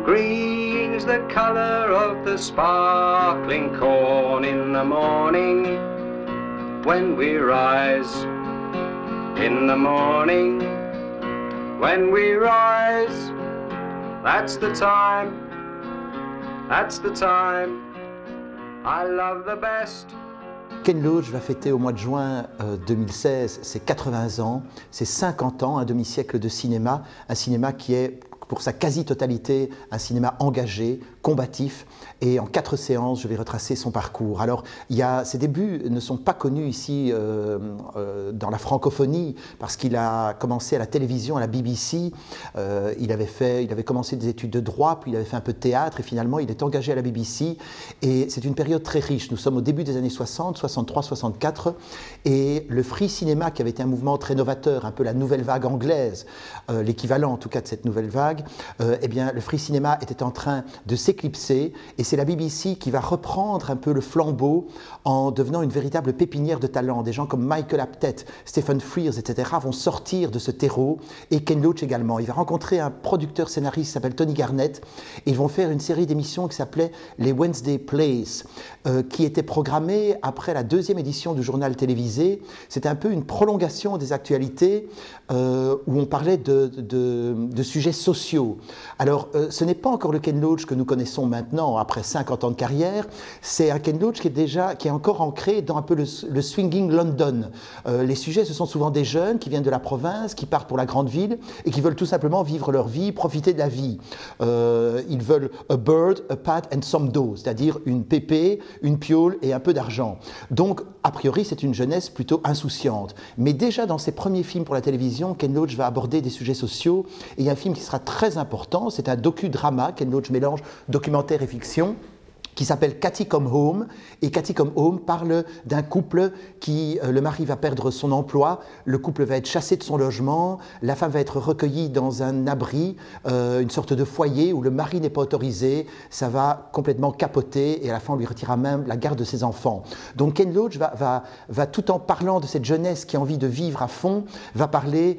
Green's the color of the sparkling corn in the morning when we rise. In the morning when we rise, that's the time I love the best. Ken Loach va fêter au mois de juin 2016 ses 80 ans, ses 50 ans, un demi-siècle de cinéma, un cinéma qui est pour sa quasi-totalité un cinéma engagé, combatif, et en 4 séances, je vais retracer son parcours. Alors, ses débuts ne sont pas connus ici dans la francophonie, parce qu'il a commencé à la télévision, à la BBC, il avait commencé des études de droit, puis il avait fait un peu de théâtre, et finalement il est engagé à la BBC, et c'est une période très riche. Nous sommes au début des années 60, 63, 64, et le free cinéma, qui avait été un mouvement très novateur, un peu la nouvelle vague anglaise, l'équivalent en tout cas de cette nouvelle vague, eh bien, le free cinéma était en train de s'éclipser, et c'est la BBC qui va reprendre un peu le flambeau en devenant une véritable pépinière de talents. Des gens comme Michael Apted, Stephen Frears, etc. vont sortir de ce terreau, et Ken Loach également. Il va rencontrer un producteur scénariste qui s'appelle Tony Garnett, et ils vont faire une série d'émissions qui s'appelait les Wednesday Plays, qui était programmée après la 2e édition du journal télévisé. C'était un peu une prolongation des actualités où on parlait de sujets sociaux. Alors, ce n'est pas encore le Ken Loach que nous connaissons maintenant, après 50 ans de carrière. C'est un Ken Loach qui est encore ancré dans un peu le swinging London. Les sujets, ce sont souvent des jeunes qui viennent de la province, qui partent pour la grande ville et qui veulent tout simplement vivre leur vie, profiter de la vie. Ils veulent a bird, a pat and some dough, c'est-à-dire une pépée, une piole et un peu d'argent. Donc, a priori, c'est une jeunesse plutôt insouciante. Mais déjà dans ses premiers films pour la télévision, Ken Loach va aborder des sujets sociaux. Et il y a un film qui sera très important, c'est un docudrama, Ken Loach mélange documentaire et fiction, qui s'appelle Cathy Come Home, et Cathy Come Home parle d'un couple qui, le mari va perdre son emploi, le couple va être chassé de son logement, la femme va être recueillie dans un abri, une sorte de foyer où le mari n'est pas autorisé, ça va complètement capoter, et à la fin on lui retirera même la garde de ses enfants. Donc Ken Loach va tout en parlant de cette jeunesse qui a envie de vivre à fond, va parler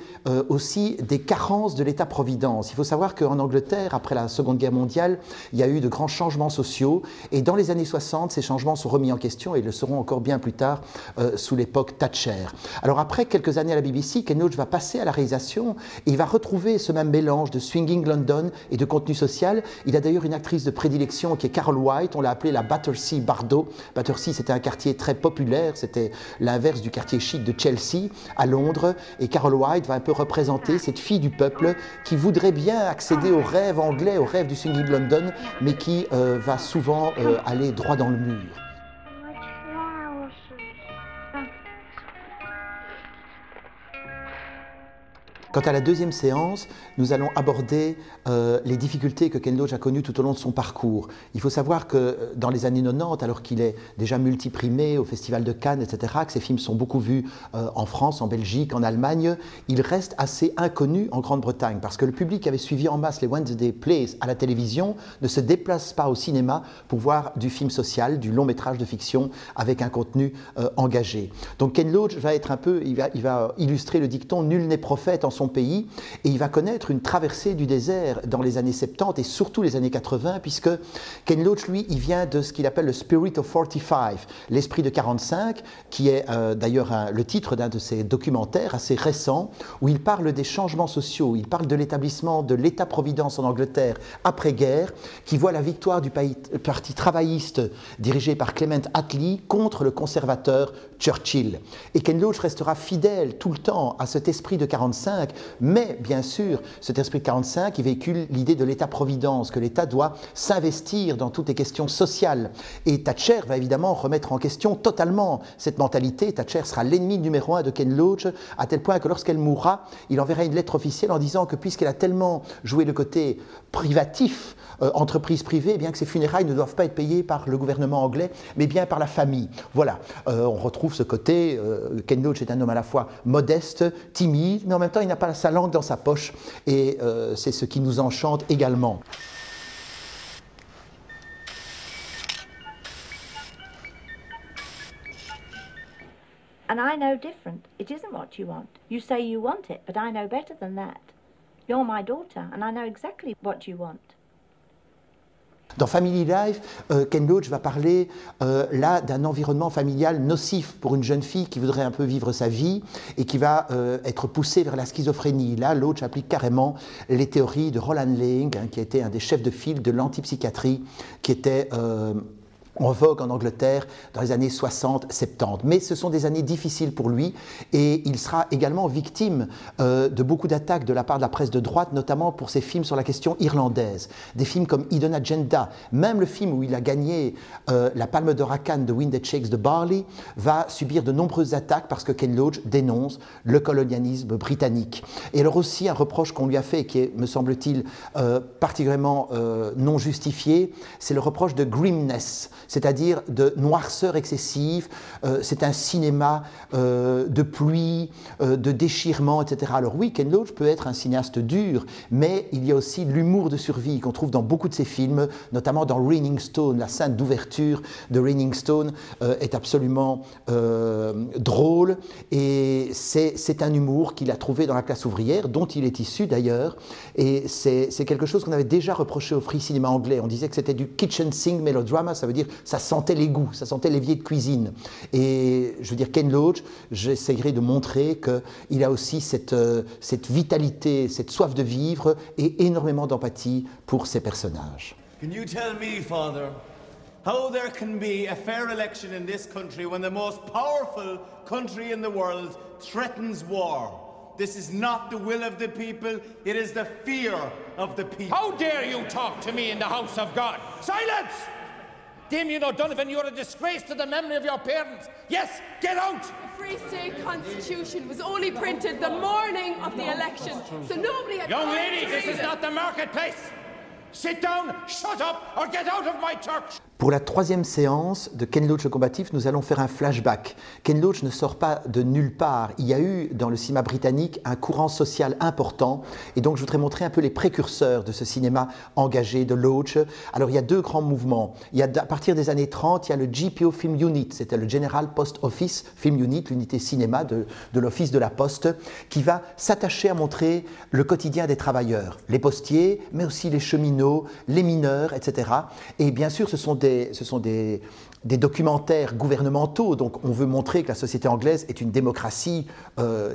aussi des carences de l'État-providence. Il faut savoir qu'en Angleterre, après la Seconde Guerre mondiale, il y a eu de grands changements sociaux, et dans les années 60, ces changements sont remis en question et ils le seront encore bien plus tard sous l'époque Thatcher. Alors après quelques années à la BBC, Ken Loach va passer à la réalisation et il va retrouver ce même mélange de swinging London et de contenu social. Il a d'ailleurs une actrice de prédilection qui est Carol White, on l'a appelée la Battersea Bardot. Battersea, c'était un quartier très populaire, c'était l'inverse du quartier chic de Chelsea à Londres, et Carol White va un peu représenter cette fille du peuple qui voudrait bien accéder au rêve anglais, au rêve du swinging London, mais qui va souvent aller droit dans le mur. Quant à la deuxième séance, nous allons aborder les difficultés que Ken Loach a connues tout au long de son parcours. Il faut savoir que dans les années 90, alors qu'il est déjà multiprimé au Festival de Cannes, etc., que ses films sont beaucoup vus en France, en Belgique, en Allemagne, il reste assez inconnu en Grande-Bretagne, parce que le public qui avait suivi en masse les Wednesday Plays à la télévision ne se déplace pas au cinéma pour voir du film social, du long métrage de fiction avec un contenu engagé. Donc Ken Loach va être un peu, il va illustrer le dicton « Nul n'est prophète en son pays », et il va connaître une traversée du désert dans les années 70 et surtout les années 80, puisque Ken Loach, lui, il vient de ce qu'il appelle le Spirit of 45, l'esprit de 45, qui est d'ailleurs le titre d'un de ses documentaires assez récents, où il parle des changements sociaux, il parle de l'établissement de l'État-providence en Angleterre après-guerre, qui voit la victoire du parti travailliste dirigé par Clement Attlee contre le conservateur Churchill. Et Ken Loach restera fidèle tout le temps à cet esprit de 45, mais bien sûr, cet esprit de 45, il véhicule l'idée de l'État-providence, que l'État doit s'investir dans toutes les questions sociales. Et Thatcher va évidemment remettre en question totalement cette mentalité. Thatcher sera l'ennemi numéro 1 de Ken Loach, à tel point que lorsqu'elle mourra, il enverra une lettre officielle en disant que puisqu'elle a tellement joué le côté privatif, entreprise privée, eh bien que ses funérailles ne doivent pas être payées par le gouvernement anglais, mais bien par la famille. Voilà, on retrouve ce côté, Ken Loach est un homme à la fois modeste, timide, mais en même temps il n'a pas sa langue dans sa poche, et c'est ce qui nous enchante également. And I know different. It isn't what you want. You say you want it, but I know better than that. You're my daughter, and I know exactly what you want. Dans Family Life, Ken Loach va parler là d'un environnement familial nocif pour une jeune fille qui voudrait un peu vivre sa vie et qui va être poussée vers la schizophrénie. Là, Loach applique carrément les théories de Roland Lang, hein, qui était un des chefs de file de l'antipsychiatrie, qui était en vogue en Angleterre dans les années 60-70. Mais ce sont des années difficiles pour lui et il sera également victime de beaucoup d'attaques de la part de la presse de droite, notamment pour ses films sur la question irlandaise. Des films comme Hidden Agenda, même le film où il a gagné la Palme d'Or à Cannes de Wind That Shakes the Barley, va subir de nombreuses attaques parce que Ken Loach dénonce le colonialisme britannique. Et alors aussi un reproche qu'on lui a fait, qui est, me semble-t-il, particulièrement non justifié, c'est le reproche de grimness, c'est-à-dire de noirceur excessive. C'est un cinéma de pluie, de déchirement, etc. Alors oui, Ken Loach peut être un cinéaste dur, mais il y a aussi l'humour de survie qu'on trouve dans beaucoup de ses films, notamment dans Raining Stone. La scène d'ouverture de Raining Stone est absolument drôle, et c'est un humour qu'il a trouvé dans la classe ouvrière, dont il est issu d'ailleurs, et c'est quelque chose qu'on avait déjà reproché au Free Cinéma anglais. On disait que c'était du kitchen sink melodrama, ça veut dire ça sentait l'égout, ça sentait l'évier de cuisine. Et je veux dire, Ken Loach, j'essaierai de montrer qu'il a aussi cette vitalité, cette soif de vivre et énormément d'empathie pour ses personnages. Can you tell me, Father, how there can be a fair election in this country when the most powerful country in the world threatens war? This is not the will of the people, it is the fear of the people. How dare you talk to me in the house of God? Silence! Damien O'Donovan, you're a disgrace to the memory of your parents. Yes, get out! The Free State Constitution was only printed the morning of the election, so nobody had... Young lady, this is not the marketplace. Sit down, shut up, or get out of my church. Pour la troisième séance de Ken Loach le combatif, nous allons faire un flashback. Ken Loach ne sort pas de nulle part. Il y a eu dans le cinéma britannique un courant social important, et donc je voudrais montrer un peu les précurseurs de ce cinéma engagé de Loach. Alors il y a deux grands mouvements. Il y a, à partir des années 30, il y a le GPO Film Unit, c'était le General Post Office Film Unit, l'unité cinéma de l'Office de la Poste, qui va s'attacher à montrer le quotidien des travailleurs, les postiers, mais aussi les cheminots, les mineurs, etc. Et bien sûr, ce sont des documentaires gouvernementaux, donc on veut montrer que la société anglaise est une démocratie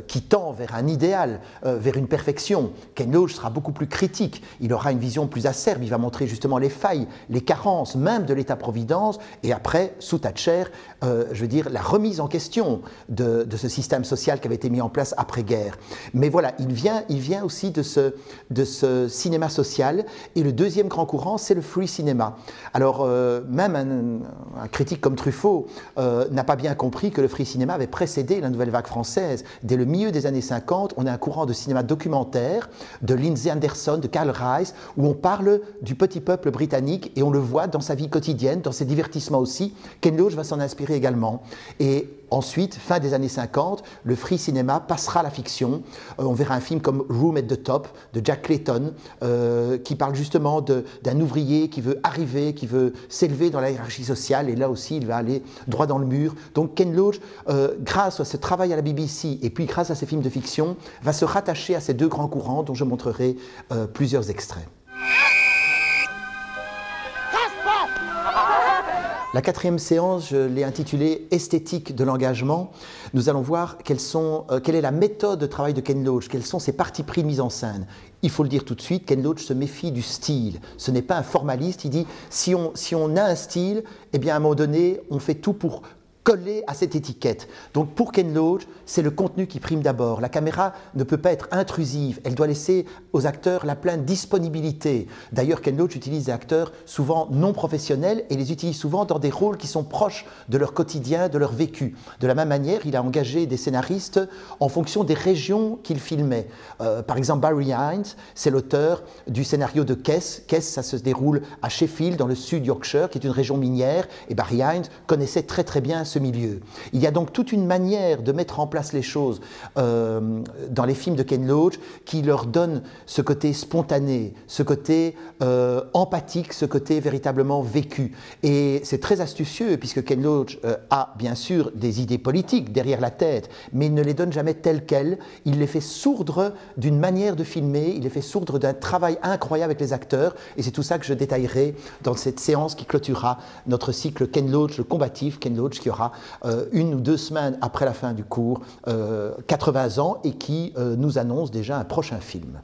qui tend vers un idéal, vers une perfection. Ken Loach sera beaucoup plus critique, il aura une vision plus acerbe, il va montrer justement les failles, les carences même de l'État-providence, et après, sous Thatcher, je veux dire, la remise en question de ce système social qui avait été mis en place après-guerre. Mais voilà, il vient aussi de ce cinéma social, et le deuxième grand courant, c'est le free cinema. Alors, même un critique comme Truffaut n'a pas bien compris que le free cinéma avait précédé la nouvelle vague française. Dès le milieu des années 50, on a un courant de cinéma documentaire de Lindsay Anderson, de Karl Rice, où on parle du petit peuple britannique et on le voit dans sa vie quotidienne, dans ses divertissements aussi. Ken Loach va s'en inspirer également. Et ensuite, fin des années 50, le free cinéma passera à la fiction. On verra un film comme Room at the Top de Jack Clayton, qui parle justement d'un ouvrier qui veut arriver, qui veut s'élever dans la hiérarchie sociale, et là aussi il va aller droit dans le mur. Donc Ken Loach, grâce à ce travail à la BBC et puis grâce à ses films de fiction, va se rattacher à ces deux grands courants dont je montrerai plusieurs extraits. La quatrième séance, je l'ai intitulée « Esthétique de l'engagement ». Nous allons voir quelle est la méthode de travail de Ken Loach, quels sont ses partis pris de mise en scène. Il faut le dire tout de suite, Ken Loach se méfie du style. Ce n'est pas un formaliste, il dit si on a un style, eh bien à un moment donné, on fait tout pour coller à cette étiquette. Donc pour Ken Loach, c'est le contenu qui prime d'abord. La caméra ne peut pas être intrusive, elle doit laisser aux acteurs la pleine disponibilité. D'ailleurs, Ken Loach utilise des acteurs souvent non professionnels et les utilise souvent dans des rôles qui sont proches de leur quotidien, de leur vécu. De la même manière, il a engagé des scénaristes en fonction des régions qu'il filmait. Par exemple, Barry Hines, c'est l'auteur du scénario de Kess. Kess, ça se déroule à Sheffield, dans le sud Yorkshire, qui est une région minière, et Barry Hines connaissait très très bien ce milieu. Il y a donc toute une manière de mettre en place les choses dans les films de Ken Loach qui leur donne ce côté spontané, ce côté empathique, ce côté véritablement vécu. Et c'est très astucieux puisque Ken Loach a bien sûr des idées politiques derrière la tête, mais il ne les donne jamais telles quelles. Il les fait sourdre d'une manière de filmer, il les fait sourdre d'un travail incroyable avec les acteurs, et c'est tout ça que je détaillerai dans cette séance qui clôturera notre cycle Ken Loach, le combatif Ken Loach, qui aura 1 ou 2 semaines après la fin du cours 80 ans et qui nous annonce déjà un prochain film.